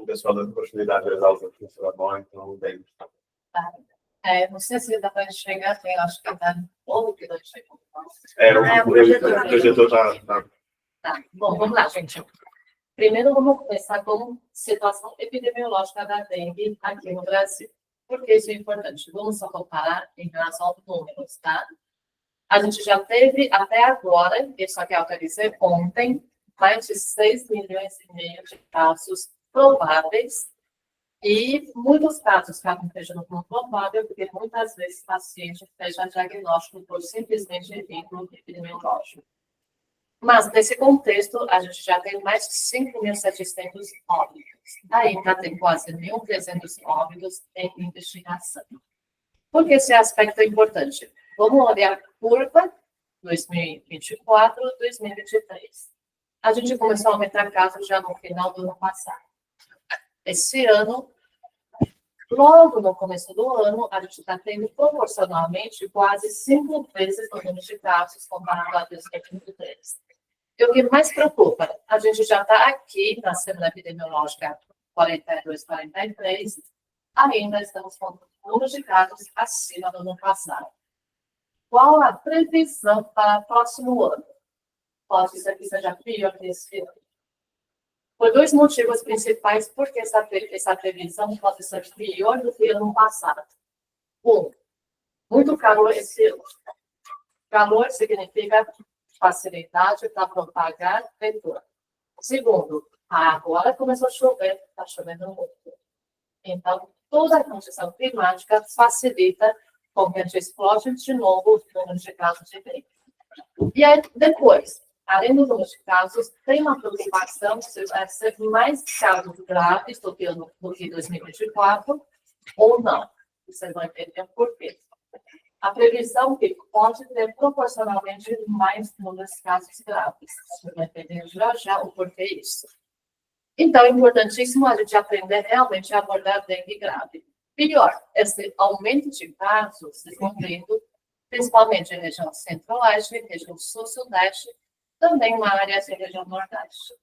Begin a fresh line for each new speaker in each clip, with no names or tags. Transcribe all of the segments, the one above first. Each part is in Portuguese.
pessoal dando continuidade às aulas aqui, será bom, então, bem.
Não sei se dá para chegar, eu acho que dá pouco que não chegou.
O projetor tá.
Tá, bom, vamos lá, gente. Primeiro, vamos começar com situação epidemiológica da dengue aqui no Brasil. Por que isso é importante? Vamos só comparar em relação aos números, tá? A gente já teve, até agora, isso aqui eu atualizei ontem, mais de 6 milhões e meio de casos prováveis e muitos casos que acontecem como provável, porque muitas vezes o paciente fecha diagnóstico por simplesmente vínculo epidemiológico. Mas, nesse contexto, a gente já tem mais de 5.700 óbitos. Ainda tem quase 1.300 óbitos em investigação. Por que esse aspecto é importante? Vamos olhar a curva 2024, 2023. A gente começou a aumentar casos já no final do ano passado. Esse ano, logo no começo do ano, a gente está tendo proporcionalmente quase 5 vezes o número de casos comparado a 2023. E o que mais preocupa, a gente já está aqui na semana epidemiológica 42, 43, ainda estamos com números de casos acima do ano passado. Qual a previsão para o próximo ano? Pode ser que seja pior que esse ano. Por 2 motivos principais, porque essa previsão pode ser pior do que ano passado. Muito calor esse ano. Calor significa facilidade para propagar vetor. Segundo, agora começou a chover, está chovendo muito. Então, toda a condição climática facilita com que a gente explode de novo o número de casos de dengue. E aí, depois, além do número de casos, tem uma preocupação se vai ser mais casos graves do que 2024 ou não. Vocês vão entender por quê. A previsão que pode ter proporcionalmente mais números de casos graves. Você vai entender já o porquê isso. Então, é importantíssimo a gente aprender realmente a abordar dengue grave. Pior, esse aumento de casos desenvolvido, principalmente em região centro-oeste, região sul-sudeste, também uma área de região nordeste.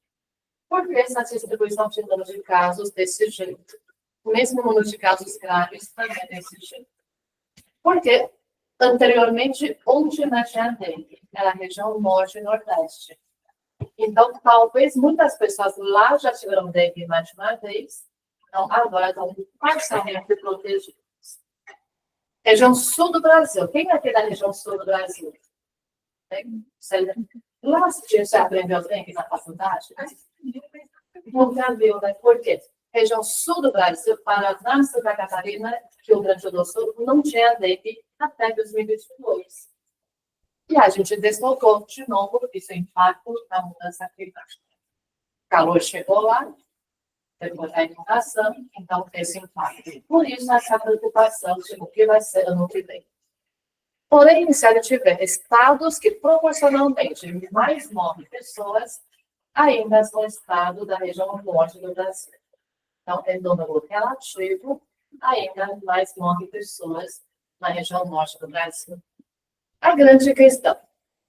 Por que essa distribuição de número de casos desse jeito? O mesmo número de casos graves também desse jeito. Porque anteriormente, onde não tinha dengue? Era a região norte e nordeste. Então, talvez muitas pessoas lá já tiveram dengue mais de uma vez, então agora estão parcialmente protegidos. Região sul do Brasil. Quem é aqui da região sul do Brasil? Lá você aprendeu dengue na faculdade? Nunca viu, né? Por quê? Região sul do Brasil, Paraná, Santa Catarina, Rio Grande do Sul, não tinha dengue até 2022. E a gente deslocou de novo esse impacto da mudança climática. O calor chegou lá, depois da inundação, então esse impacto. Por isso, essa preocupação de o que vai ser ano que vem. Porém, se a gente tiver estados que proporcionalmente mais morrem pessoas, ainda são estados da região norte do Brasil. Então, é número relativo, ainda mais morrem pessoas na região norte do Brasil. A grande questão,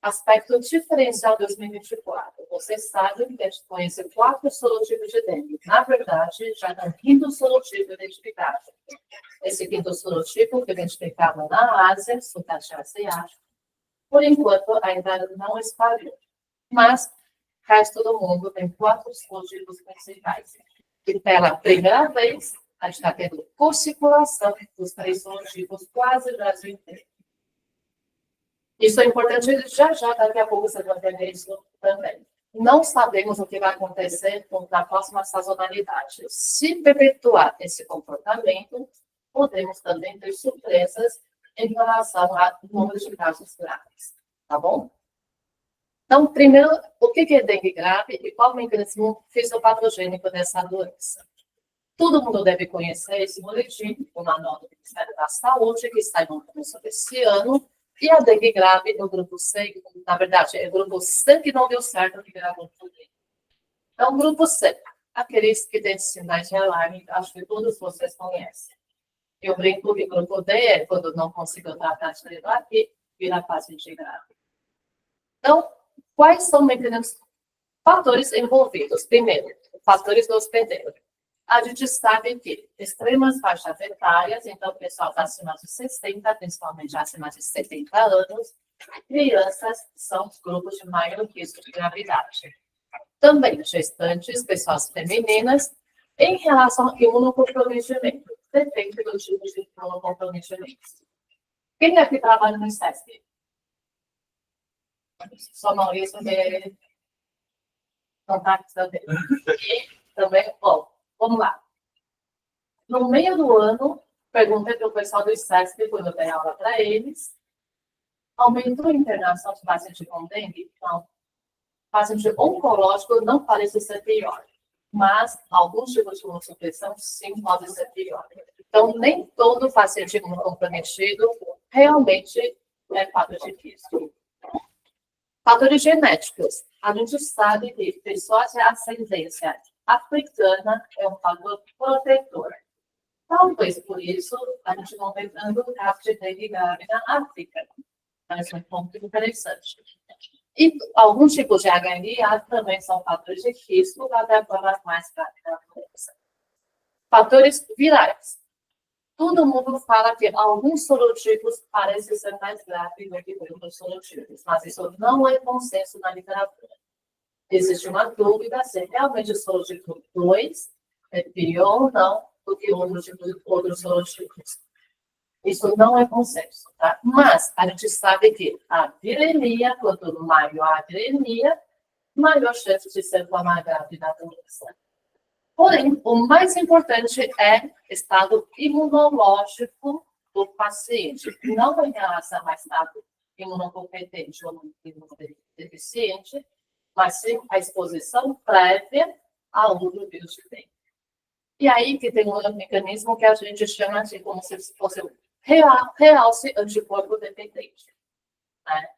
aspecto diferencial 2024. Vocês sabem que a gente conhece 4 sorotipos de dengue. Na verdade, já tem um 5º sorotipo identificado. Esse 5º sorotipo foi identificado na Ásia, Sudeste Asiático. Por enquanto, ainda não espalhou. Mas, o resto do mundo tem 4 sorotipos principais. E pela primeira vez, a gente está tendo co-circulação dos 3 sorotipos quase o Brasil inteiro. Isso é importante, já daqui a pouco vocês vão entender isso também. Não sabemos o que vai acontecer na próxima sazonalidade. Se perpetuar esse comportamento, podemos também ter surpresas em relação ao número de casos graves. Tá bom? Então, primeiro, o que é dengue grave e qual é o mecanismo fisiopatogênico dessa doença? Todo mundo deve conhecer esse boletim, o manual do Ministério da Saúde, que está no começo desse ano, e a dengue grave no grupo C, na verdade, é o grupo C que não deu certo, que era grupo D. Então, o grupo C, aqueles que têm sinais de alarme, acho que todos vocês conhecem. Eu brinco que o grupo D é quando não conseguiu tratar de levar e vira paciente grave. Então, quais são os mecanismos, fatores envolvidos? Primeiro, fatores do hospedeiro. a gente sabe que extremas faixas etárias, então, o pessoal acima de 60, principalmente acima de 70 anos, crianças são os grupos de maior risco de gravidade. Também gestantes, pessoas femininas, em relação ao imunocomprometimento. Depende do tipo de imunocomprometimento. Quem é que trabalha no SESC? Só Maurício de contatos também. E também, bom, vamos lá. No meio do ano, perguntei para o pessoal do SESC, quando eu dei aula para eles, aumentou a internação de paciente com dengue? Não. Paciente oncológico não parece ser pior, mas alguns tipos de imunossupressão sim pode ser pior. Então, nem todo paciente imunocomprometido realmente é fator de risco. Fatores genéticos. A gente sabe que pessoas de ascendência africana é um fator protetor. Talvez por isso a gente não vê tanto caso de dengue grave na África. Mas é um ponto interessante. E alguns tipos de HIV também são fatores de risco para forma mais grave da doença. Fatores virais. Todo mundo fala que alguns sorotipos parecem ser mais graves do que outros sorotipos, mas isso não é consenso na literatura. Existe uma dúvida se realmente o sorotipo 2 é pior ou não do que outros sorotipos. Isso não é consenso, tá? Mas a gente sabe que a viremia, quanto maior a viremia, maior chance de ser forma grave da doença. Porém, o mais importante é estado imunológico do paciente, não em relação ao estado imunocompetente ou imunodeficiente, mas sim a exposição prévia a outro vírus de dengue. E aí que tem um mecanismo que a gente chama de como se fosse realce anticorpo dependente. Né?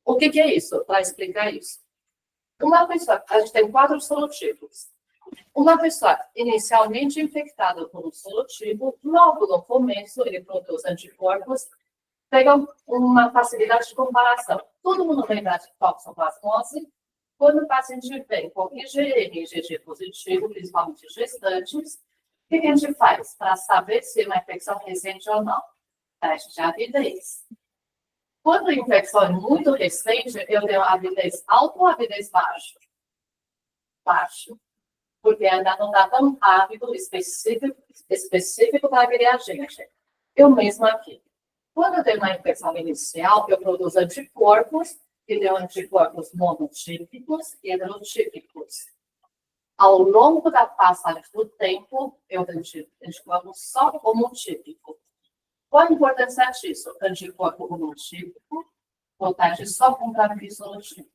O que é isso? Para explicar isso. Uma pessoa, a gente tem 4 sorotipos. Uma pessoa inicialmente infectada por um sorotipo, logo no começo ele produz anticorpos, pega uma facilidade de comparação. Todo mundo lembra de toxoplasmose? Quando o paciente vem com IgM e IgG positivo, principalmente gestantes, o que a gente faz para saber se é uma infecção recente ou não? Teste de avidez. Quando a infecção é muito recente, eu tenho avidez alta ou avidez baixa? Baixo. Porque ainda não dá tão rápido, específico para aquele agente. Eu mesmo aqui. Quando eu tenho uma infecção inicial, eu produzo anticorpos, que dão anticorpos monotípicos e heterotípicos. Ao longo da passagem do tempo, eu tenho anticorpos só homotípico. Qual a importância disso? Anticorpo homotípico, protege só contra o sorotípico.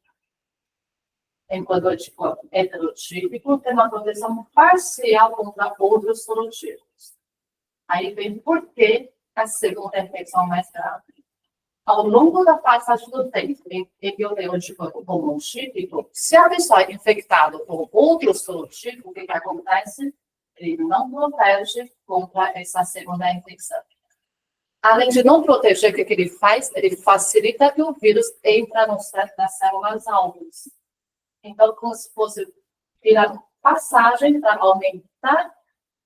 Enquanto o anticorpo heterotípico tem uma proteção parcial contra outros sorotipos. Aí vem por que a segunda infecção mais grave. Ao longo da passagem do tempo em que eu tenho anticorpo homotípico, se a pessoa é infectada por outro sorotipo, o que acontece? Ele não protege contra essa segunda infecção. Além de não proteger, o que ele faz? Ele facilita que o vírus entre nas células alvos. Então, como se fosse virar passagem para aumentar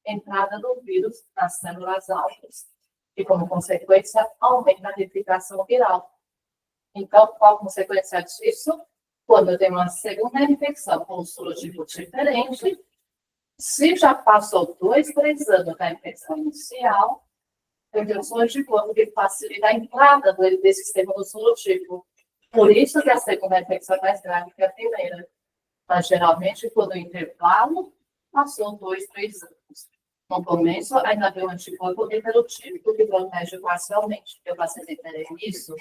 a entrada do vírus nas células alvas. E, como consequência, aumenta a replicação viral. Então, qual a consequência disso? Quando eu tenho uma segunda infecção com um sorotipo diferente, se já passou 2, 3 anos da infecção inicial, eu tenho um sorotipo que facilita a entrada desse sistema do sorotipo. Por isso que a segunda infecção é mais grave que a primeira. Mas, geralmente, quando o intervalo passou 2, 3 anos. No começo, ainda tem um anticorpo heterotípico que protege parcialmente. Eu facilitei isso.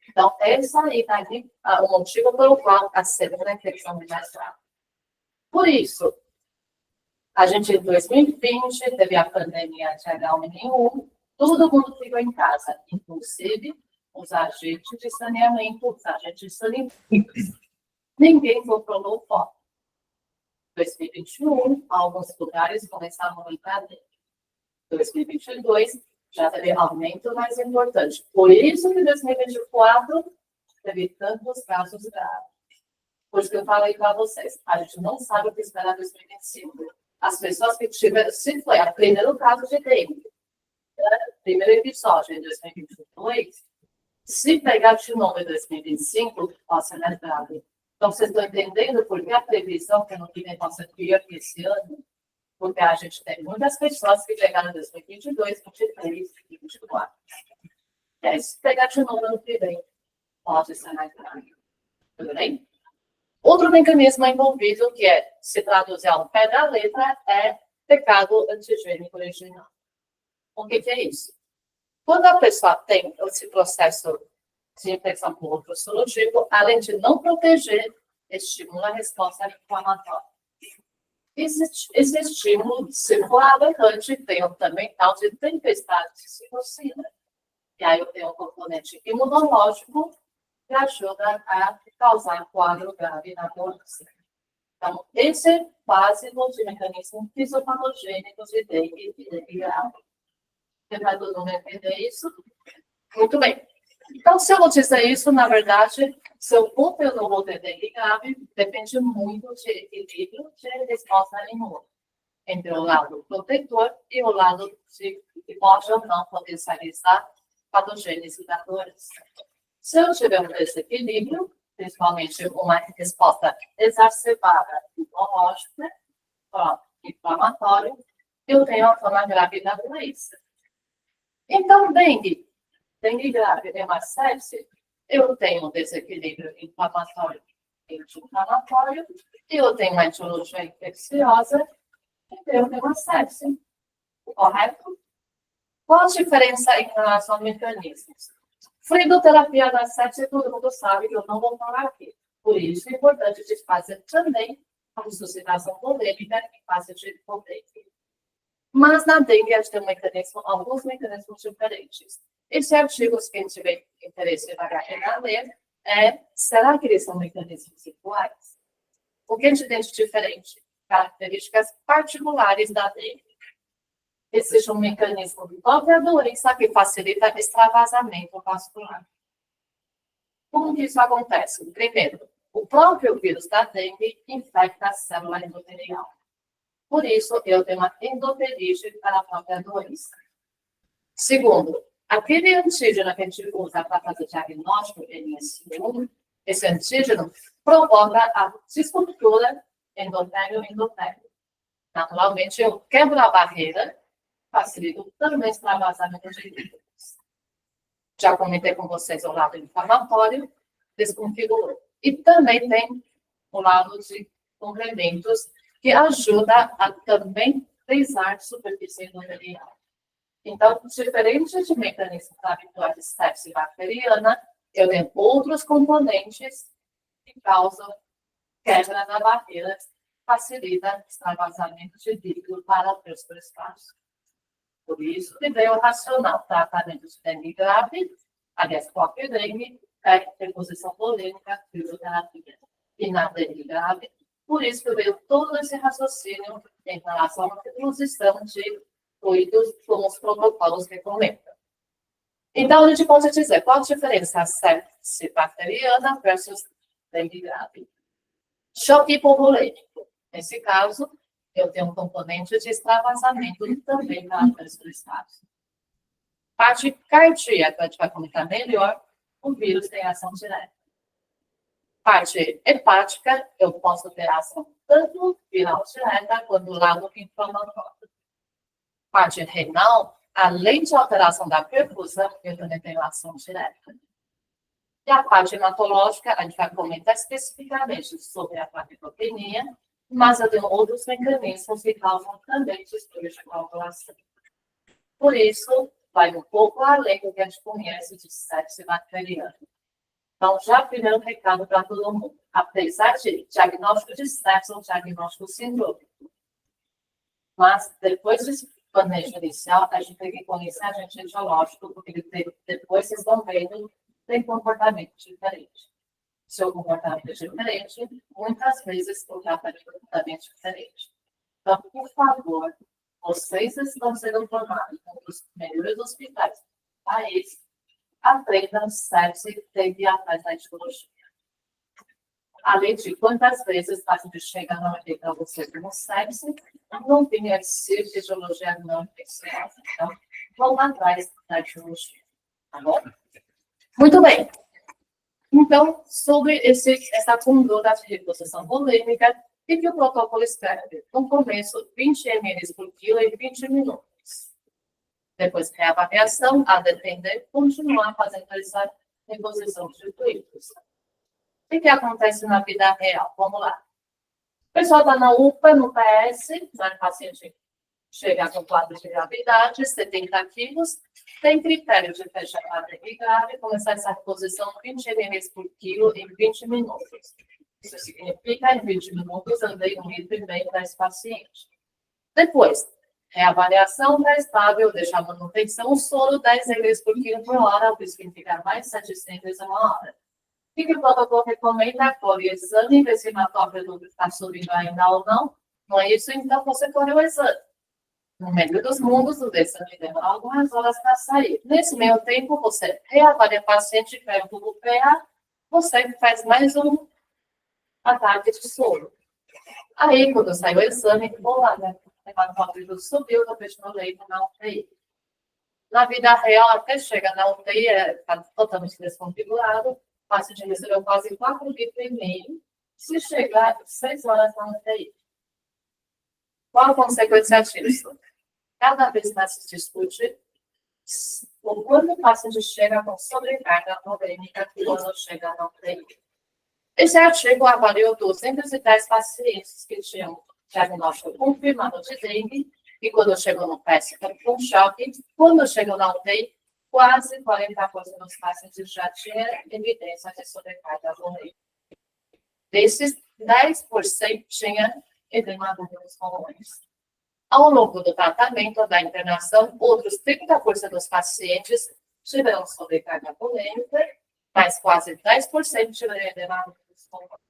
Então, esse aí está aqui o motivo pelo qual a segunda infecção é mais grave. Por isso, a gente, em 2020, teve a pandemia de H1N1, todo mundo ficou em casa, inclusive os agentes de saneamento, os agentes sanitários. Ninguém comprou low foco. Em 2021, alguns lugares começaram a entrar dentro. Em 2022, já teve aumento mais importante. Por isso que em 2024 teve tantos casos graves. Por isso que eu falei para vocês, a gente não sabe o que esperar em 2025. as pessoas que tiveram, se foi o primeiro caso de dengue, primeiro episódio em 2022, se pegar de novo em 2025, pode ser mais grave. Então, vocês estão entendendo por que a previsão que não vem pode ser pior que esse ano? Porque a gente tem muitas pessoas que chegaram em 2022, 2023, 2024. E aí, se pegar de novo ano que vem, pode ser mais grave. Tudo bem? Outro mecanismo envolvido, que se traduzir ao pé da letra, é pecado antigênico original. O que é isso? Quando a pessoa tem esse processo de infecção por outro sorológico, além de não proteger, estimula a resposta inflamatória. Esse estímulo, se for aberrante, tem também tal de tempestade de citocina. E aí eu tenho um componente imunológico que ajuda a causar quadro grave na doença. Então, esse é básico de mecanismos fisiopatogênicos de dengue e dengue grave. Você vai todo mundo entender isso? Muito bem. Então, se eu vou dizer isso, na verdade, se eu vou ter ou não vou ter dengue grave, depende muito de equilíbrio de resposta imune entre o lado protetor e o lado que pode ou não potencializar patogênese da doença. Se eu tiver um desequilíbrio, principalmente uma resposta exacerbada imunológica, inflamatória, eu tenho a forma grave da doença. Então, dengue grave é uma sepse, eu tenho um desequilíbrio inflamatório e anti-inflamatório, eu tenho uma etiologia infecciosa, e eu tenho uma sepse. Correto? Qual a diferença em relação aos mecanismos? Fluidoterapia da sepse, todo mundo sabe que eu não vou falar aqui. Por isso, é importante de fazer também a ressuscitação polêmica em fase de dengue. Mas na dengue, a gente tem alguns mecanismos diferentes. Esse artigo, se quem tiver interesse em ler, será que eles são mecanismos iguais? O que a gente tem de diferente? Características particulares da dengue. Existe um mecanismo de própria doença que facilita extravasamento vascular. Como que isso acontece? Primeiro, o próprio vírus da dengue infecta a célula endotelial. Por isso, eu tenho uma endoteliite para a própria doença. Segundo, aquele antígeno que a gente usa para fazer diagnóstico, NS1, esse antígeno provoca a desestrutura endotélio-endotélio. Naturalmente, eu quebro a barreira, facilito também o extravasamento de líquidos. Já comentei com vocês o lado inflamatório, desconfigurou. E também tem o lado de complementos, que ajuda a também frisar a superfície endotelial. Então, diferente de mecanismos habituais de sepse bacteriana, eu tenho outros componentes que causam quebra da barreira, facilita o extravasamento de líquido para os espaços. Por isso, que veio o racional tratamento de dengue grave, aliás, qualquer dengue, reposição polêmica, fisioterapia. E na dengue grave, por isso que veio todo esse raciocínio em relação à reposição de fluidos com os protocolos que recomendam. Então, a gente pode dizer qual a diferença da sepse bacteriana versus dengue grave. Choque hipovolêmico. Nesse caso, eu tenho um componente de extravasamento e também características do espaço. Parte cardíaca, a gente vai comentar melhor, o vírus tem ação direta. Parte hepática, eu posso ter ação tanto viral direta quanto lado inflamatório. Parte renal, além de alteração da perfusão, eu também tenho ação direta. E a parte hematológica, a gente vai comentar especificamente sobre a plaquetopenia, mas eu tenho outros mecanismos que causam também distúrbio de coagulação. Por isso, vai um pouco além do que a gente conhece de sepse bacteriana. Então, já primeiro recado para todo mundo. Apesar de diagnóstico de sepse ou diagnóstico sindrômico. Mas, depois desse manejo inicial, a gente tem que conhecer agente etiológico, porque depois vocês vão vendo tem comportamento diferente. Seu comportamento é diferente, muitas vezes o tratamento é completamente diferente. Então, por favor, vocês estão sendo formados nos melhores hospitais do país, aprendam sepse e atrás da etiologia. Além de quantas vezes a gente chega na hora para você com sepse, não tem ser fisiologia não pessoal. Então, vamos atrás da etiologia, tá bom? Muito bem. Então, sobre essa conduta de reposição volêmica, o que o protocolo escreve? No começo, 20 ml por quilo em 20 minutos. Depois, reavaliação, a depender, continuar fazendo essa reposição de fluidos. O que acontece na vida real? Vamos lá. O pessoal está na UPA, no PS, o paciente chega com quadro de gravidade, 70 quilos, tem critério de fechar a grave, começar essa reposição 20 ml por quilo em 20 minutos. Isso significa, em 20 minutos, andei 1,5 litro para esse paciente. Depois, reavaliação está estável, deixa a manutenção, o soro 10 ml por quilo por hora, o que significa mais 700 em uma hora. O que o protocolo recomenda? Colhe o exame, ver se a hematócrito está subindo ainda ou não. Não é isso, então você colhe o exame. No meio dos mundos, o exame demora algumas horas para sair. Nesse meio tempo, você reavalia o paciente, pega o PA, você faz mais um ataque de soro. Aí, quando sai o exame, vou lá, né? O hematócrito subiu, eu vejo no leito na UTI. Na vida real, até chega na UTI, está totalmente desconfigurado, o paciente recebeu quase 4,5 litros, se chegar 6 horas na UTI. Qual a consequência disso? Cada vez mais se discute quando o paciente chega com sobrecarga volêmica quando chega na UTI. Esse artigo avaliou 210 pacientes que tinham diagnóstico confirmado de dengue e quando chegou no PES com choque, quando chegou na UTI, quase 40% dos pacientes já tinham evidência de sobrecarga volêmica. Desses, 10% tinha edema dos pulmões. Ao longo do tratamento da internação, outros 30% dos pacientes tiveram sobrecarga volêmica, mas quase 10% tiveram edema dos pulmões.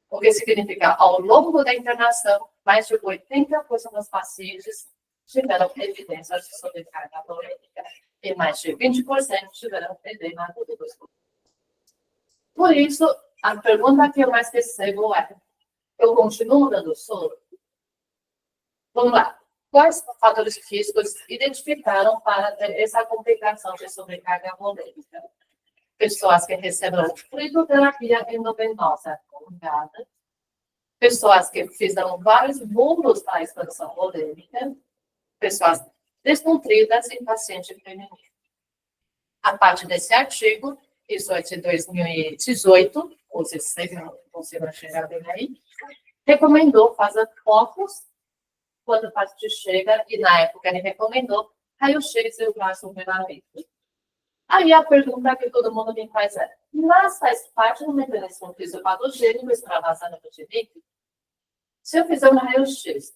O que significa, ao longo da internação, mais de 80% dos pacientes tiveram evidências de sobrecarga volêmica e mais de 20% tiveram edema dos pulmões. Por isso, a pergunta que eu mais recebo é: eu continuo dando soro? Vamos lá. Quais fatores físicos identificaram para ter essa complicação de sobrecarga volêmica? Pessoas que receberam fluidoterapia endovenosa prolongada, pessoas que fizeram vários bolos para expansão volêmica, pessoas desnutridas e paciente feminino. A parte desse artigo, isso é de 2018, ou seja, vocês não conseguem chegar bem aí, recomendou fazer focos quando o paciente chega, e na época ele recomendou raio-x e o ultrassom-vermelho. Aí a pergunta que todo mundo me faz é: mas faz parte do mecanismo fisiopatogênico extravasamento de líquido? Se eu fizer um raio-x,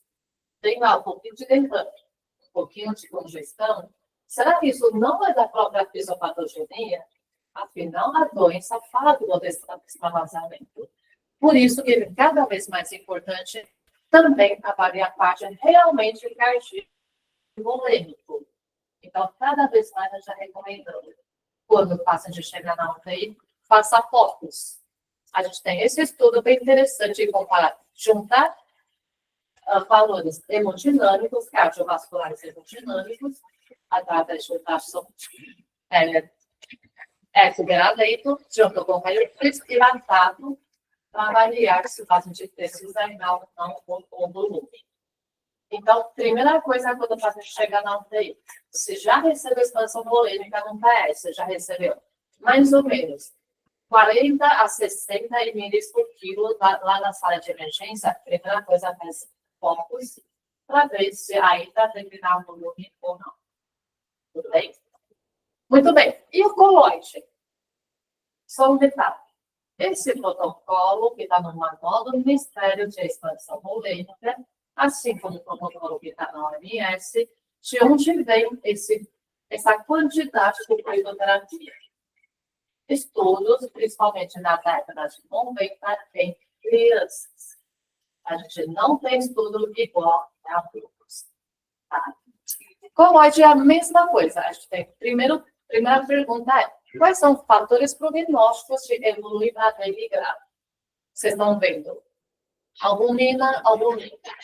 tem lá um pouquinho de derrame, um pouquinho de congestão, será que isso não é da própria fisiopatogenia? Afinal, a doença fala do extravasamento. Por isso que é cada vez mais importante também avaliar a parte realmente cardíaco volêmico. Então, cada vez mais eu já recomendando, quando o paciente chega na UTI, faça focos. A gente tem esse estudo bem interessante de comparar, juntar valores hemodinâmicos, cardiovasculares hemodinâmicos, através de ultrassom leito, junto com raio-x e lactato, para avaliar se o paciente precisa ainda ou não o volume. Então, primeira coisa, quando o paciente chega na UTI, se já recebeu expansão volêmica no PS, você já recebeu mais ou menos 40 a 60 ml por quilo lá na sala de emergência, a primeira coisa, faz focos para ver se ainda tem que dar volume ou não. Tudo bem? Muito bem. E o coloide? Só um detalhe. Esse protocolo que está no manual do Ministério de Expansão Volêmica, assim como o protocolo que está na OMS, de onde vem essa quantidade de fluidoterapia. Estudos, principalmente na década de 90, em crianças. A gente não tem estudo igual a adultos. Tá? Coloide é a mesma coisa. A gente tem, primeira pergunta é: quais são os fatores prognósticos de evoluir para dengue grave? Vocês estão vendo? albumina,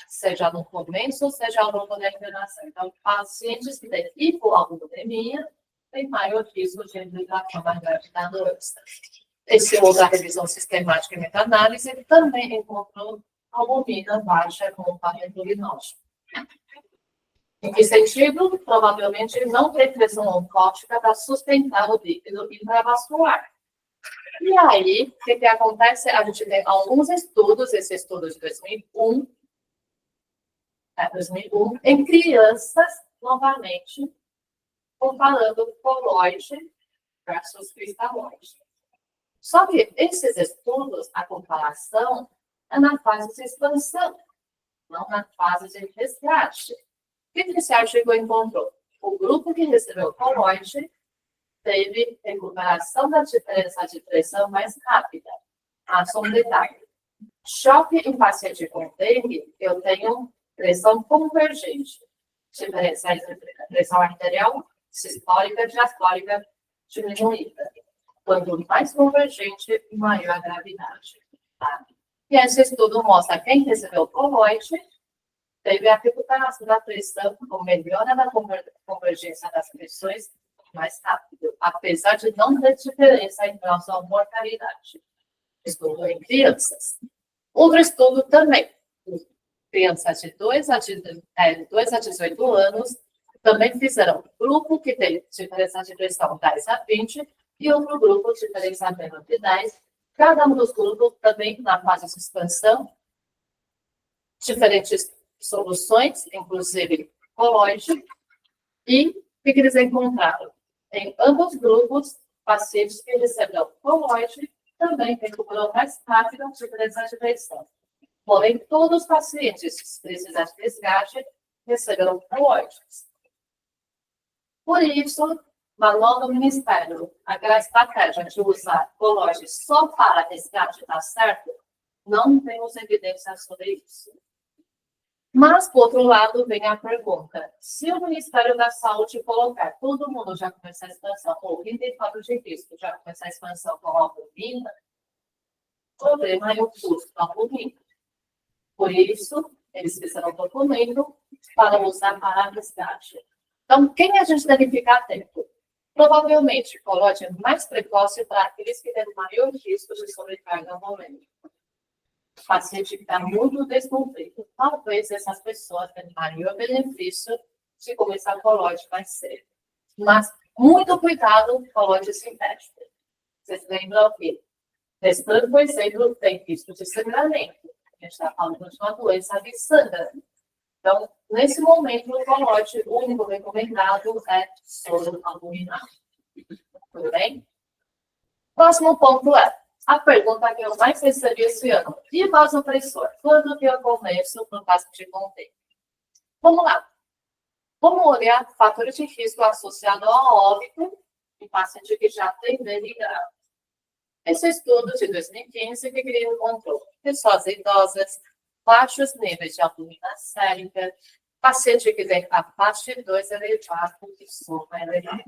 seja no começo, seja ao longo da internação. Então, pacientes que têm hipoalbuminemia têm maior risco de embriaguez da doença. Essa outra revisão sistemática e meta-análise também encontrou albumina baixa como parâmetro diagnóstico. Em que sentido? Provavelmente não tem pressão oncótica para sustentar o líquido intravascular. E aí, o que acontece? A gente tem alguns estudos, esse estudo de 2001, em crianças, novamente, comparando coloide versus cristalóide. Só que esses estudos, a comparação, é na fase de expansão, não na fase de resgate. O que esse artigo encontrou? O grupo que recebeu coloide teve recuperação da diferença de pressão mais rápida. Só um detalhe. Choque em paciente com dengue, eu tenho pressão convergente. Diferença entre pressão arterial, sistólica e diastólica diminuída. Quanto mais convergente, maior a gravidade. Tá? E esse estudo mostra que quem recebeu coloide teve a recuperação da pressão com melhora da convergência das pressões mais rápido, apesar de não ter diferença em relação à mortalidade. Estudo em crianças. Outro estudo também. Crianças de 2 a 18 anos também fizeram grupo que tem diferença de pressão 10 a 20 e outro grupo de diferença menos de 10. Cada um dos grupos também na fase de expansão, diferentes soluções, inclusive coloide, e o que eles encontraram? Em ambos grupos, pacientes que receberam coloide também recuperam mais rápido a diferença de pressão. Porém, todos os pacientes que precisam de resgate receberam coloides. Por isso, manual do Ministério, aquela estratégia de usar coloide só para resgate está certo? Não temos evidências sobre isso. Mas, por outro lado, vem a pergunta: se o Ministério da Saúde colocar todo mundo já começar a expansão, ou quem tem fato de risco já começar a expansão com albumina, o problema é o custo da albumina. Por isso, eles fizeram um documento para usar para resgate. Então, quem a gente deve ficar atento? Provavelmente, coloide mais precoce para aqueles que têm maior risco de sobrecarga no momento. O paciente que está muito desnutrido, talvez essas pessoas tenham maior benefício de começar coloide mais cedo. Mas, muito cuidado com coloide sintético. Vocês lembram que restante, por exemplo, tem risco de sangramento. A gente está falando de uma doença de sangue. Então, nesse momento, o coloide, o único recomendado é soro albuminado. Tudo bem? Próximo ponto é a pergunta que eu mais recebi esse ano. E vasopressor? Quando que eu começo no paciente com dengue? Vamos lá. Vamos olhar fatores de risco associados ao óbito em paciente que já tem dengue grave. Esse estudo de 2015 que ele encontrou pessoas idosas, baixos níveis de albumina sérica, paciente que tem a parte 2 elevado e soma elevado.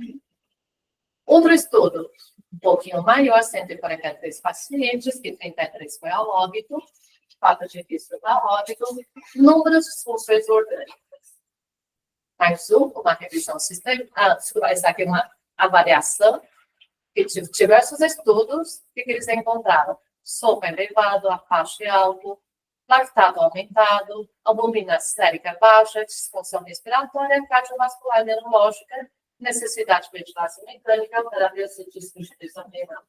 Outro estudo, um pouquinho maior, 143 pacientes, que 33 foi ao óbito, fato de risco ao óbito, números de disfunções orgânicas. Mais uma revisão sistemática, essa aqui é uma avaliação, que diversos estudos, que eles encontraram? Soma elevado, apache alto, lactato aumentado, albumina sérica baixa, disfunção respiratória, cardiovascular neurológica, necessidade de ventilação mecânica, terapia científica de instituição renal.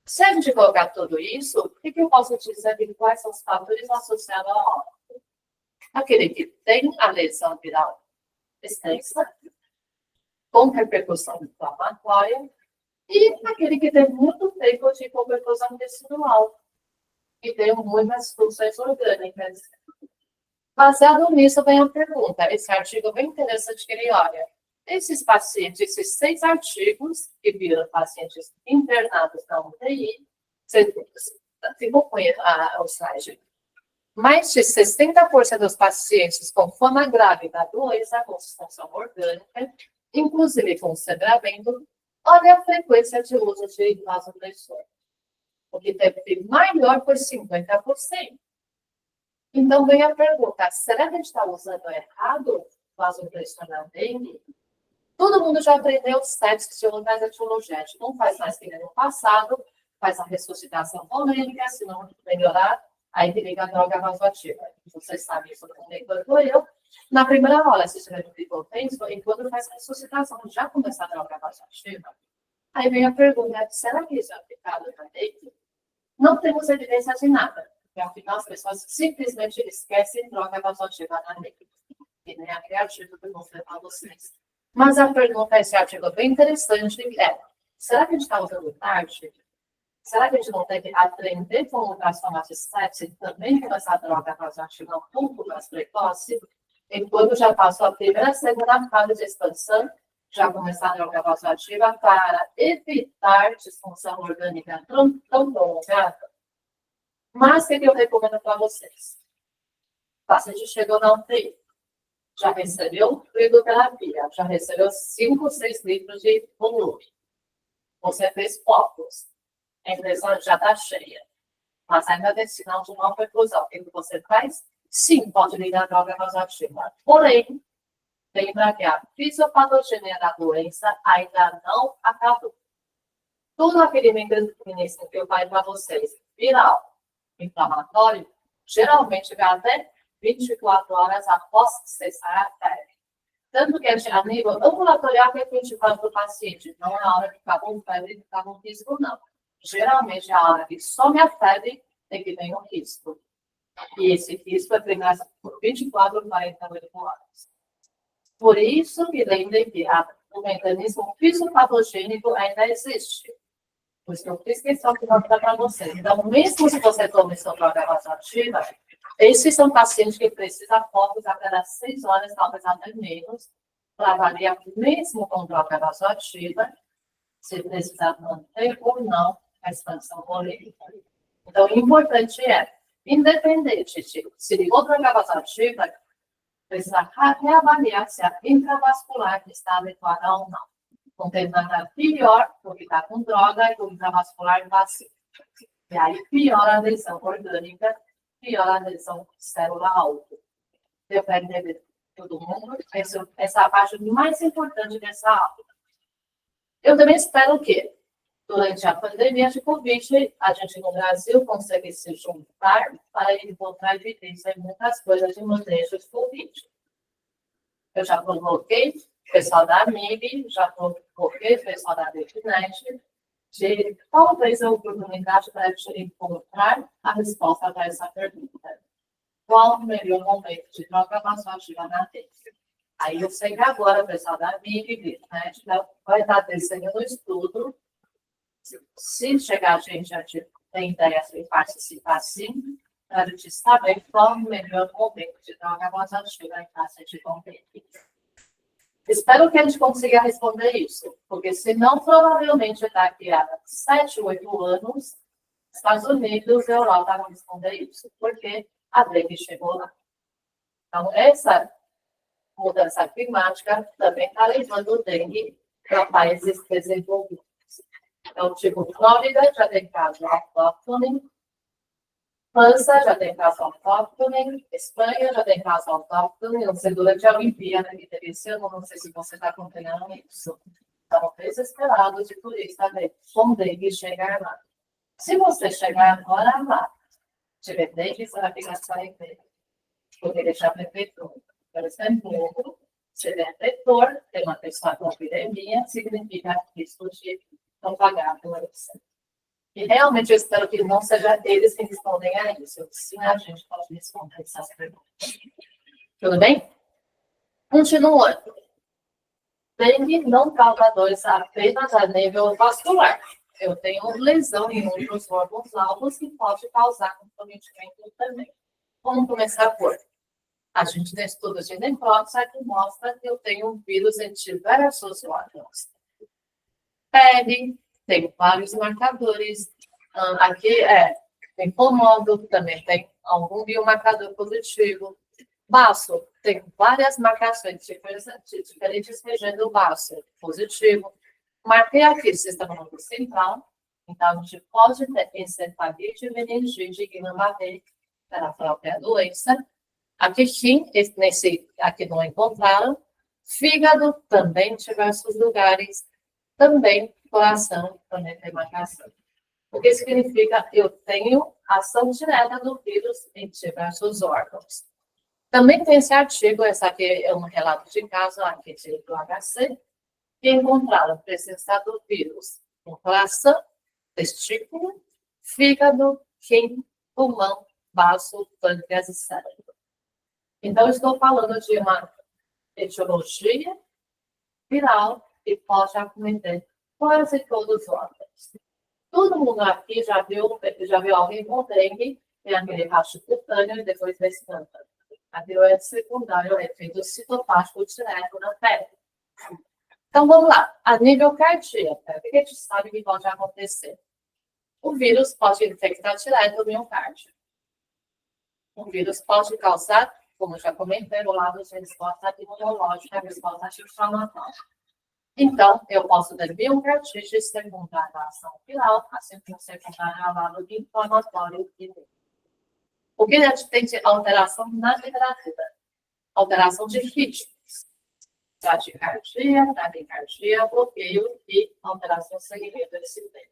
Se a gente colocar tudo isso, o que eu posso dizer aqui? Quais são os fatores associados ao óbito? Aquele que tem a lesão viral extensa, com repercussão inflamatória, e aquele que tem muito tempo de repercussão tecidual, e tem muitas funções orgânicas. Baseado nisso, vem a pergunta. Esse artigo é bem interessante que ele olha. Esses pacientes, esses 6 artigos, que viram pacientes internados na UTI, ficou com o slide. Mais de 60% dos pacientes com forma grave da doença, com disfunção orgânica, inclusive com sangramento, olha a frequência de uso de vasopressor. O que deve ser maior por 50%. Então, vem a pergunta, será que a gente está usando errado vasopressional dengue? Todo mundo já aprendeu sete teologias da etiologia. A gente não faz mais que no passado, faz a ressuscitação polêmica, se não melhorar, aí que liga a droga vasoativa. Vocês sabem isso também quanto eu. Na primeira aula, se estiver no hipotenso, enquanto faz a ressuscitação, já começa a droga vasoativa. Aí vem a pergunta, será que isso é aplicado na dengue? Não temos evidência de nada. Porque, afinal, as pessoas simplesmente esquecem droga vasoativa na dengue. E nem aquele artigo que eu mostrei para vocês. Mas a pergunta, esse artigo é bem interessante, será que a gente está usando tarde? Será que a gente não tem que aprender como transformar esse sepsis e também começar a droga vasoativa um pouco mais precoce? Enquanto já passou a primeira e segunda fase de expansão, já começar a droga vasoativa para evitar disfunção orgânica tão prolongada? Mas o que eu recomendo para vocês? O paciente chegou na UTI, já recebeu fluidoterapia, já recebeu 5, 6 litros de volume. Você fez poucos. A impressão já está cheia. Mas ainda tem sinal de uma perclusão. O que você faz? Sim, pode ligar a droga vasoativa. Porém, lembra que a fisiopatogenia da doença ainda não acabou. Todo aquele mecanismo que eu falei para vocês, viral, inflamatório, geralmente vai até 24 horas após cessar a febre. Tanto que a nível ambulatorial, que a gente fala para o paciente, não é a hora que ficar com febre e ficar com risco, não. Geralmente, a hora que some a febre é que vem o risco. E esse risco é treinado por 24 ou 48 horas. Por isso que lembrem que o mecanismo fisiopatogênico ainda existe. Por isso que eu fiz questão de mostrar para vocês. Então, mesmo se você toma essa droga vasoativa, esses são pacientes que precisam focos a cada 6 horas, talvez até menos, para avaliar mesmo com droga vasoativa, se precisa manter ou não a expansão política. Então, o importante é, independente de se ligou droga vasoativa, precisa reavaliar se a intravascular está adequada ou não. Não tem nada pior do que estar com droga e com intravascular vazio. E aí piora a lesão orgânica, piora a lesão célula alta. Depende de todo mundo. Essa é a parte mais importante dessa aula. Eu também espero que, durante a pandemia de Covid, a gente no Brasil consegue se juntar para encontrar evidência em muitas coisas de manejo de Covid. Eu já coloquei o pessoal da AMIB, já coloquei o pessoal da DEFINET, de talvez a oportunidade para a gente encontrar a resposta para essa pergunta. Qual o melhor momento de droga vasoativa na dengue? Aí eu sei que agora o pessoal da AMIB, vai estar desenhando um estudo. Se chegar a gente tem ideia de participar sim, para a gente saber qual o melhor momento de droga vasoativa em caso de convênio. Espero que a gente consiga responder isso, porque senão, provavelmente, daqui a 7, 8 anos, Estados Unidos e Europa vão responder isso, porque a dengue chegou lá. Então, essa mudança climática também está levando o dengue para países desenvolvidos. Então, tipo, Flórida já tem caso autóctone, França já tem caso autóctone, Espanha já tem caso autóctone, não sei, durante a Olimpíada que teve esse ano, não sei se você está acompanhando isso. Estamos desesperados de turistas ver como dengue chegar lá. Se você chegar agora lá, tiver dengue, você vai ficar só em dengue. Porque deixar a prefeitura. Por exemplo, se der vetor, tem uma pessoa com epidemia, significa risco de não pagar pela doença. E realmente eu espero que não seja eles que respondem a isso. Sim, a gente pode responder essas perguntas. Tudo bem? Continuando. Dengue não causa dores apenas a nível vascular. Eu tenho lesão em outros órgãos-alvos que pode causar comprometimento também. Vamos começar por. A gente tem estudos de necrópsia que mostra que eu tenho um vírus em diversos órgãos. Pele, tem vários marcadores. Aqui tem pulmão, também tem algum biomarcador positivo. Baço, tem várias marcações de diferentes regiões do baço, positivo. Marquei aqui o sistema nervoso central, então a gente pode ter encefalite, meningite, Guillain-Barré, para a própria doença. Aqui sim, aqui não encontraram. Fígado também, diversos lugares. Também coração, também tem marcação. O que significa eu tenho ação direta do vírus em diversos órgãos. Também tem esse artigo, esse aqui é um relato de caso aqui do HC, que encontraram presença do vírus no coração, testículo, fígado, rim, pulmão, baço, pâncreas e cérebro. Então, estou falando de uma etiologia viral que pode acometer quase todos os órgãos. Todo mundo aqui já viu alguém com dengue, tem aquele rastro cutâneo e depois da estampa. A viroide secundária é o efeito citopático direto na pele. Então, vamos lá. A nível cardíaco, o que a gente sabe que pode acontecer? O vírus pode infectar direto o miocárdio. O vírus pode causar, como já comentei, o lado de resposta imunológica, a resposta inflamatória. Então, eu posso ter miocardite secundária à ação viral, assim como secundária ao lado inflamatório. O que a gente tem de alteração na literatura? Alteração de ritmos. Taquicardia, taquicardia, bloqueio e alteração seguida desse tempo.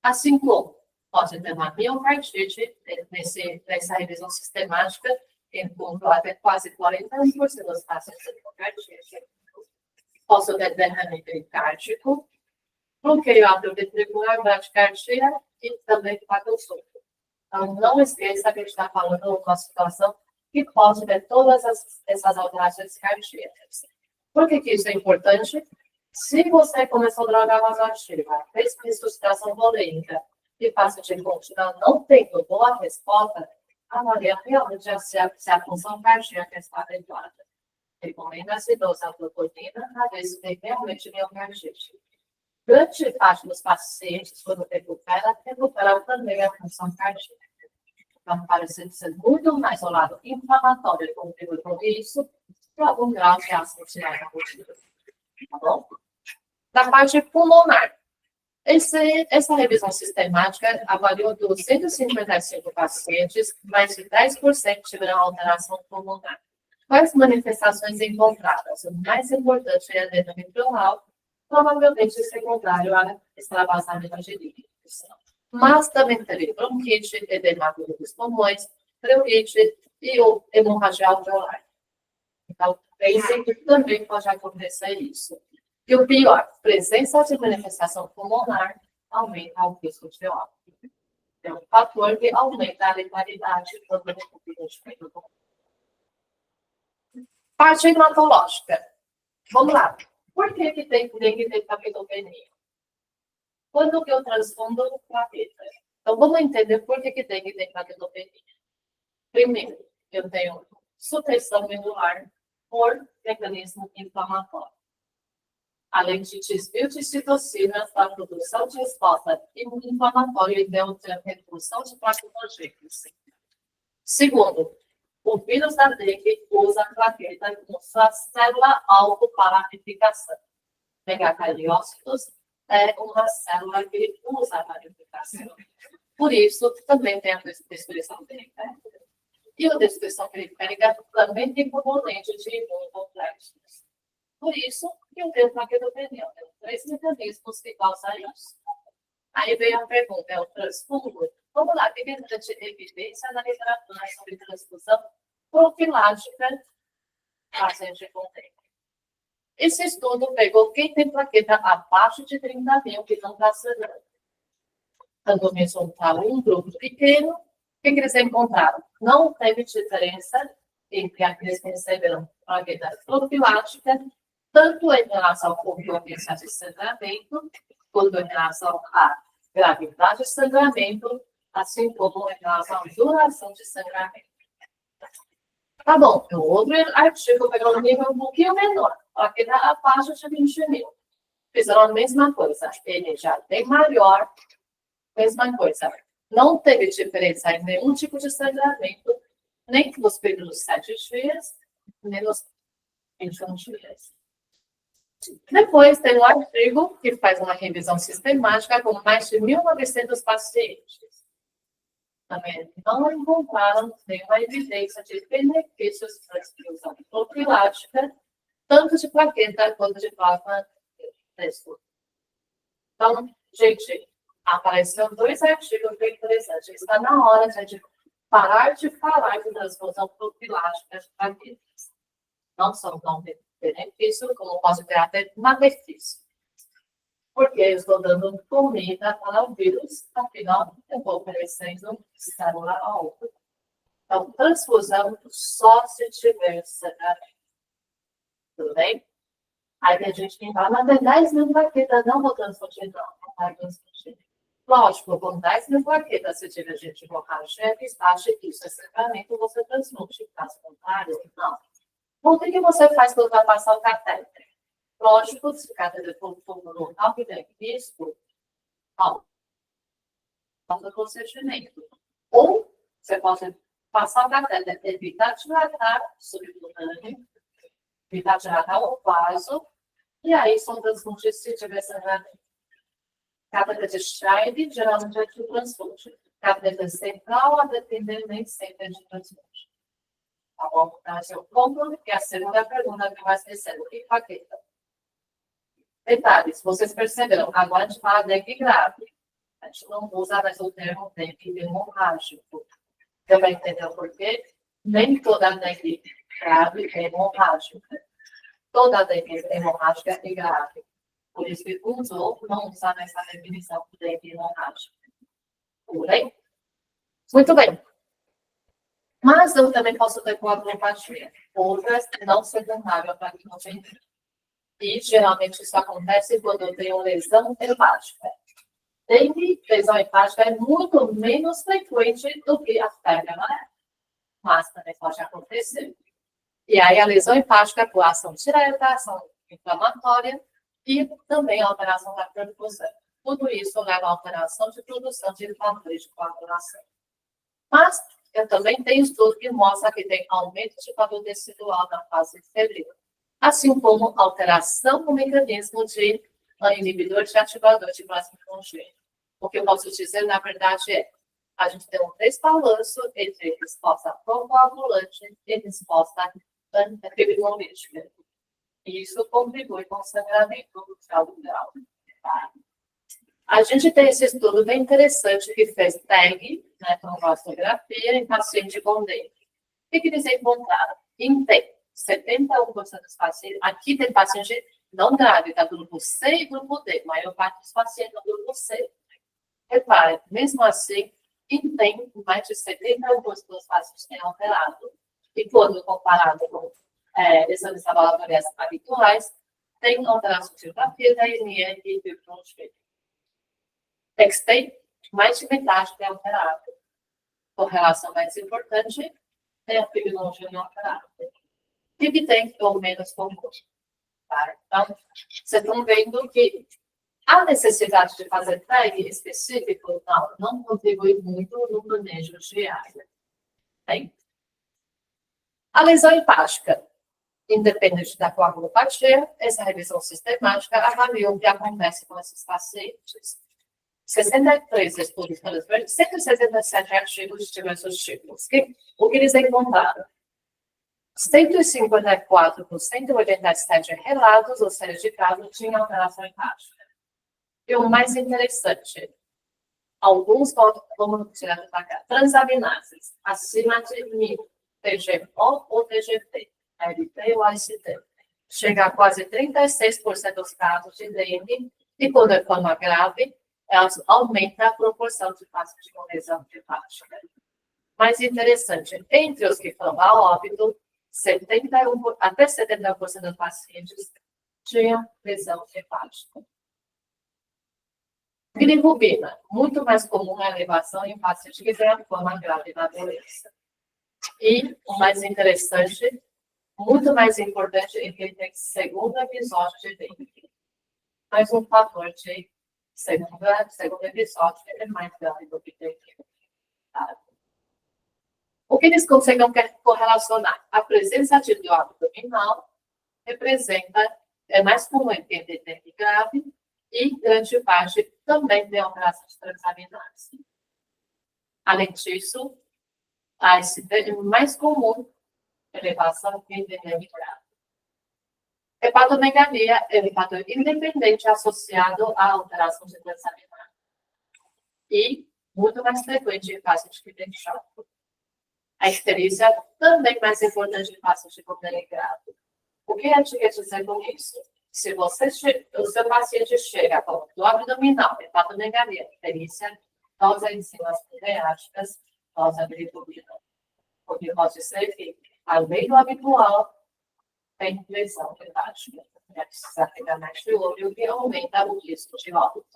Assim como pode ter uma miocardite, nessa revisão sistemática, encontro até quase 40% dos pacientes de miocardite. Posso ter derrame pericárdico, bloqueio atrioventricular, bradicardia e também pagoçoto. Então, não esqueça que a gente está falando de uma situação que pode ter todas essas alterações cardíacas. Por que isso é importante? Se você começou droga vasoativa, fez ressuscitação volêmica e o paciente continua não tendo boa resposta, avalia realmente se a função cardíaca está adequada. Recomenda-se dosar glucotina, a ver se tem realmente miocardite. Grande parte dos pacientes, quando recuperam também a função cardíaca. Então, parece ser muito mais ao lado inflamatório, contribui com isso, para algum grau de ação direta contínua. Tá bom? Da parte pulmonar. Essa revisão sistemática avaliou 255 pacientes, mais de 10% tiveram alteração pulmonar. Quais manifestações encontradas? O mais importante é a edema pleural, provavelmente secundário a extravasamento de líquidos. Mas também teve bronquite, edema dos pulmões, pleurite e hemorragia alveolar. Então, pensem que também pode acontecer isso. E o pior, presença de manifestação pulmonar aumenta o risco de óbito. É um fator que aumenta a letalidade quando recupera de feito. Parte hematológica. Vamos lá. Por que tem que ter plaquetopenia? Quando que eu transfundo plaqueta? Então, vamos entender por que tem que ter plaquetopenia. Primeiro, eu tenho supressão medular por mecanismo inflamatório. Além de desvio de citocinas para a produção de resposta inflamatória e de redução de plaquetogênese. Segundo, o vírus da dengue usa a plaqueta como sua célula-alvo para a replicação. Megacariócitos é uma célula que usa a replicação. Por isso, também tem a destruição periférica. E a destruição periférica também tem componente de imunocomplexos. Por isso, eu tenho plaquetopenia. Tem 3 mecanismos que causam isso. Aí vem a pergunta, é o transfundo? Vamos lá, tem bastante evidência na literatura sobre transfusão profilática paciente com dengue. Esse estudo pegou quem tem plaqueta abaixo de 30 mil que não está sangrando. Então, começou a um grupo pequeno. O que eles encontraram? Não teve diferença entre aqueles que receberam plaqueta profilática, tanto em relação à concorrência de sangramento, quanto em relação à gravidade de sangramento, assim como em relação à duração de sangramento. Tá bom, o outro artigo pegou um nível um pouquinho menor, plaqueta abaixo de 20 mil. Fizeram a mesma coisa, ele já bem maior, mesma coisa. Não teve diferença em nenhum tipo de sangramento, nem nos primeiros 7 dias, nem nos 21 dias. Depois tem um artigo que faz uma revisão sistemática com mais de 1.900 pacientes. Também não encontraram nenhuma evidência de benefícios da exclusão profilática, tanto de plaqueta quanto de plasma fresco. Então, gente, apareceram dois artigos bem interessantes. Está na hora de a gente parar de falar de transfusão profilática de plaquetas. Não são tão benefícios, como posso ter até malefício. Porque eu estou dando comida para o vírus, afinal, eu estou oferecendo célula alta. Então, transfusão só se tiver sangramento. Tudo bem? Aí a gente tem que falar, mas 10 mil plaquetas, não vou transfundir, não. Não vai transfundir. Lógico, com 10 mil plaquetas, se tiver gente hemorrágica, acha que isso é sangramento, você transfunde. Caso contrário, não. O que você faz quando vai passar o catéter? Lógico, se o catéter for no local que tem risco, não. Faça procedimento. Ou você pode passar o catéter, evitar dilatar subcutâneo, evitar dilatar o vaso, e aí são transfusões se tiver sangramento. Catéter de Scheid, geralmente é de transfusão. Catéter central, a depender nem sempre é de transfusão. Tá bom? Então, esse é o ponto. E a segunda pergunta que vai ser: o que é plaqueta? Detalhes, vocês perceberam, agora a gente fala dengue grave. A gente não usa mais o termo dengue hemorrágico. Você vai entender o porquê? Nem toda dengue grave é hemorrágica. Toda dengue hemorrágica é grave. Por isso que usou, não usar nessa definição de dengue hemorrágica. Tudo bem? Muito bem. Mas eu também posso ter coagulopatia. Outras não secundárias para que não tenha. E geralmente isso acontece quando eu tenho lesão hepática. Dengue, lesão hepática é muito menos frequente do que a febre amarela. Mas também pode acontecer. E aí a lesão hepática com ação direta, ação inflamatória e também a alteração da perfussão. Tudo isso leva à alteração de produção de fatores de coagulação. Mas eu também tenho estudo que mostra que tem aumento de padrão tecidual na fase febril, assim como alteração no mecanismo de inibidor de ativador de plasma congênito. O que eu posso dizer, na verdade, é a gente tem um desbalanço entre resposta procoagulante e resposta antifibrinolítica. E isso contribui com o sangramento do grau. Tá? A gente tem esse estudo bem interessante que fez TAG, né, tomografia, em paciente com dengue. O que eles encontraram? Em TAG, 71% dos pacientes, aqui tem paciente não grave, tá? Grupo C e grupo D, a maior parte dos pacientes do grupo C. Repare, mesmo assim, em TAG, mais de 71% dos pacientes têm alterado. E quando comparado com exames laboratoriais habituais, tem alteração de grafia da INE e de fibromialgia. Tem mais de metade é alterado. Correlação mais importante é a fibromialgia não alterada. E que tem ou menos comum. Tá? Então, vocês estão vendo que a necessidade de fazer tag específico não contribui muito no manejo de área. Tem. A lesão hepática, independente da coagulopatia, essa revisão sistemática avalia o que acontece com esses pacientes. 63 estudos transversos, 167 artigos de diversos tipos. O que eles encontraram? 154 por 187 relatos, ou seja, de casos, tinham alteração hepática. E o mais interessante, alguns vamos tirar para cá, transaminases, acima de 1000, TGO ou TGT, LP ou ACT. Chega a quase 36% dos casos de dengue, e quando é forma grave, elas aumentam a proporção de pacientes com lesão hepática. Mais interessante, entre os que foram a óbito, até 71% dos pacientes tinham lesão hepática. Bilirrubina, muito mais comum a elevação em pacientes que têm a forma grave da doença. E o mais interessante, muito mais importante, é que ele tem segundo episódio de dengue. Mais um fator de segundo episódio é mais grave do que dengue. Tá? O que eles conseguem correlacionar? A presença de dor abdominal é mais comum em quem tem dengue grave e grande parte também tem alteração de transaminase. Além disso, a ST mais comum é elevação independente. Hepatomegalia é um fator independente associado à alteração de pensamento e muito mais frequente em pacientes que têm choque. A icterícia também mais importante em pacientes de comer grave. O que a gente quer dizer com isso? Se o seu paciente chega com dor abdominal, hepatomegalia, icterícia, causa enzimas reáticas, causa bilirrubina. Porque pode ser que, além do habitual, tem lesão hepática. Precisa pegar mais de olho, que aumenta o risco de óbito.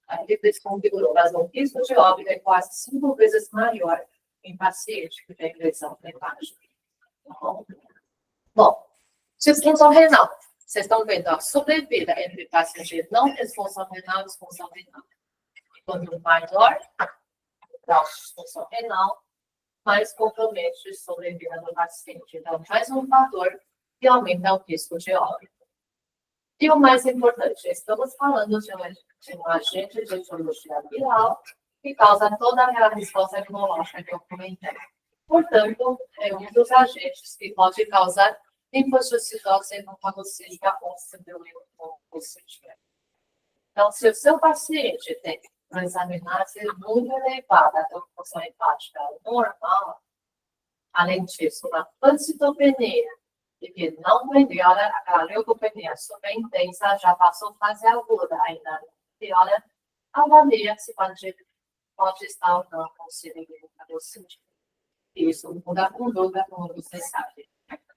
A gente desconfigurou, mas o risco de óbito é quase 5 vezes maior em paciente que tem lesão hepática. Bom, disfunção renal. Vocês estão vendo a sobrevida entre pacientes não disfunção renal e disfunção renal. Quanto maior a disfunção renal, mais compromete a sobrevida do paciente. Então, mais um fator que aumenta o risco de óbito. E o mais importante, estamos falando de um agente de etiologia viral que causa toda a resposta imunológica que eu comentei. Portanto, é um dos agentes que pode causar linfocitose hemofagocítica ou síndrome hemofagocítica. Então, se o seu paciente tem transaminase muito elevada da função hepática normal, além disso, uma pancitopenia, e que não melhora, a leucopenia super intensa, já passou fase aguda, ainda não melhora, avalia se pode estar ou não com síndrome hemofagocítica. Isso muda a conduta, como você sabe.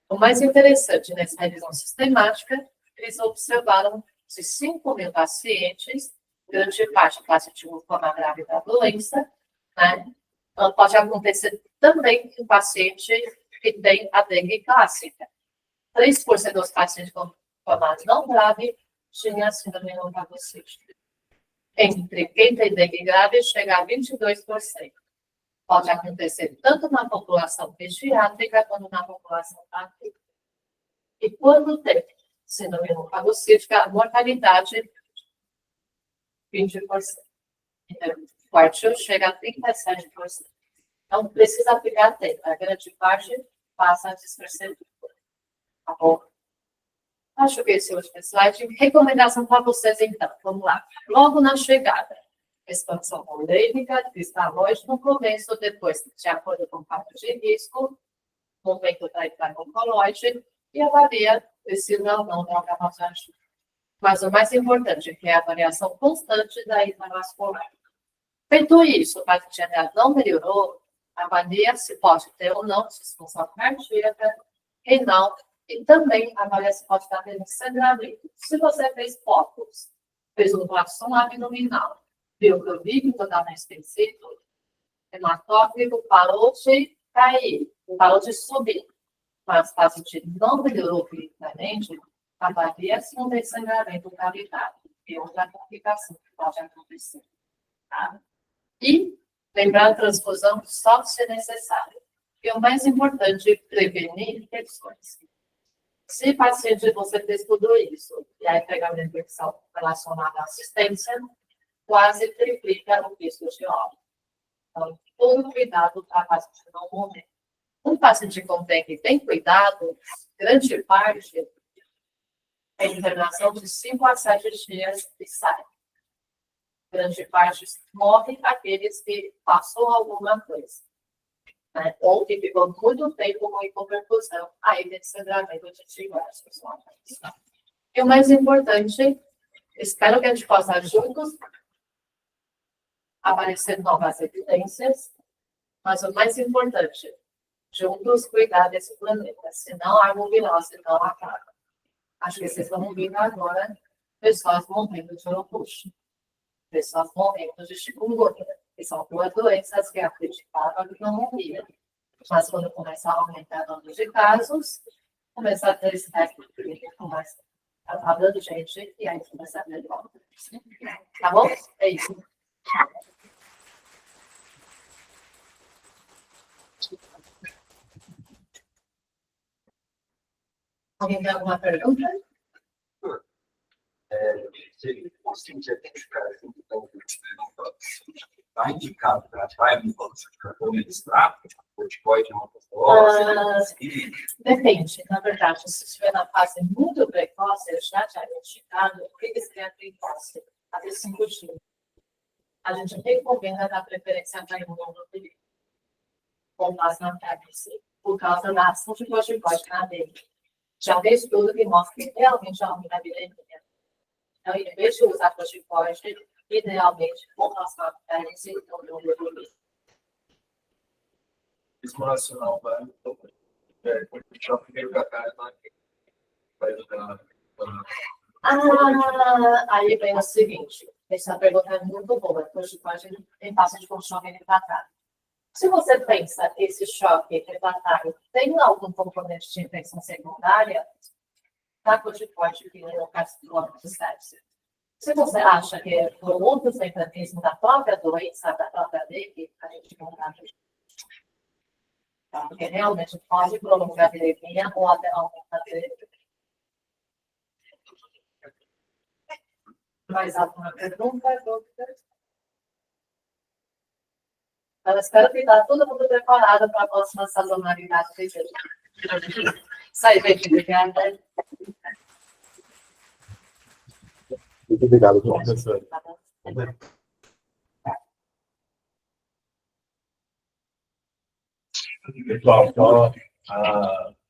O mais interessante nessa revisão sistemática, eles observaram de 5.000 pacientes, grande parte paciente com forma grave da doença, né? Então, pode acontecer também em paciente que tem a dengue clássica. 3% dos pacientes com forma não grave tinham síndrome hemofagocítica. Entre quem tem dengue grave, chega a 22%. Pode acontecer tanto na população pediátrica quanto na população adulta. E quando tem síndrome hemofagocítica, a mortalidade é 20%. Então, o quartil chega a 37%. Então, precisa ficar atento. A grande parte passa despercebida. Tá bom? Acho que esse é o último slide. Recomendação para vocês, então. Vamos lá. Logo na chegada. Expansão polêmica, cristalóide no começo, depois, de acordo com o fator de risco, momento da etapa oncoloide, e avalia se não droga vasoativa. Mas o mais importante é que é a avaliação constante da intravascular. Feito isso, o paciente não melhorou, avalia se pode ter ou não disfunção cardíaca, renal, e também avalia se pode estar tendo sangramento. Se você fez focos, fez uma ultrassom abdominal, viu que o líquido totalmente extensivo, hematócrito parou de cair, parou de subir, mas o paciente não melhorou clinicamente, avalia se não tem sangramento cavitário e outra complicação que pode acontecer. Tá? E lembrar transfusão só se necessário. E o mais importante, prevenir infecções. Se paciente você fez tudo isso, e aí pegar uma infecção relacionada à assistência, quase triplica o risco de óbito. Então, todo cuidado para o paciente não morrer. Um paciente com dengue bem cuidado, grande parte é internação de 5 a 7 dias e sai. Grande parte morre aqueles que passou alguma coisa. Né? Ou que ficou muito tempo com hipoperfusão, aí tem sangramento de diversos órgãos. E o mais importante, espero que a gente possa juntos aparecer novas evidências, mas o mais importante, juntos cuidar desse planeta, senão a arbovirose não acaba. Acho que vocês vão ouvir agora pessoas morrendo de loucura, pessoas morrendo de chikungunya, que são 2 doenças que acreditavam que não morriam. Mas quando começa a aumentar o número de casos, começa a ter esse técnico, começa a dando gente, e aí começa a ter volta. Tá bom? É isso. Alguém tem alguma pergunta?
Se conseguir identificar está indicado para a mudança de cartão registrado, corticoide é uma proposta.
Depende, na verdade, se estiver na fase muito precoce, já diagnosticado, o que seria precoce? Até 5 dias. A gente recomenda dar preferência para imunoglobulina, com base na TAC, por causa da ação de corticoide na dele. Já tem estudo que mostra que realmente aumenta a viremia. Então, em vez de usar corticoide, idealmente, com relação à pele, se imunoglobulina.
Isso nacional, vai. Puxar o primeiro catarro vai ajudar.
Aí vem o seguinte, essa pergunta é muito boa, corticoide em paciente com choque refratário. Se você pensa que esse choque refratário tem algum componente de infecção secundária, tá corticoide que é o carcinoma de sepsis. Se você acha que é por outros mecanismos da própria doença, da própria dengue, a gente não dá. Porque realmente pode prolongar a viremia ou até aumentar a viremia. Mais alguma pergunta, doutor? Eu espero que está todo mundo preparado para a próxima sazonalidade de hoje. Isso aí, gente. Obrigada.
Muito obrigado, professor. Pessoal, então,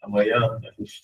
amanhã a gente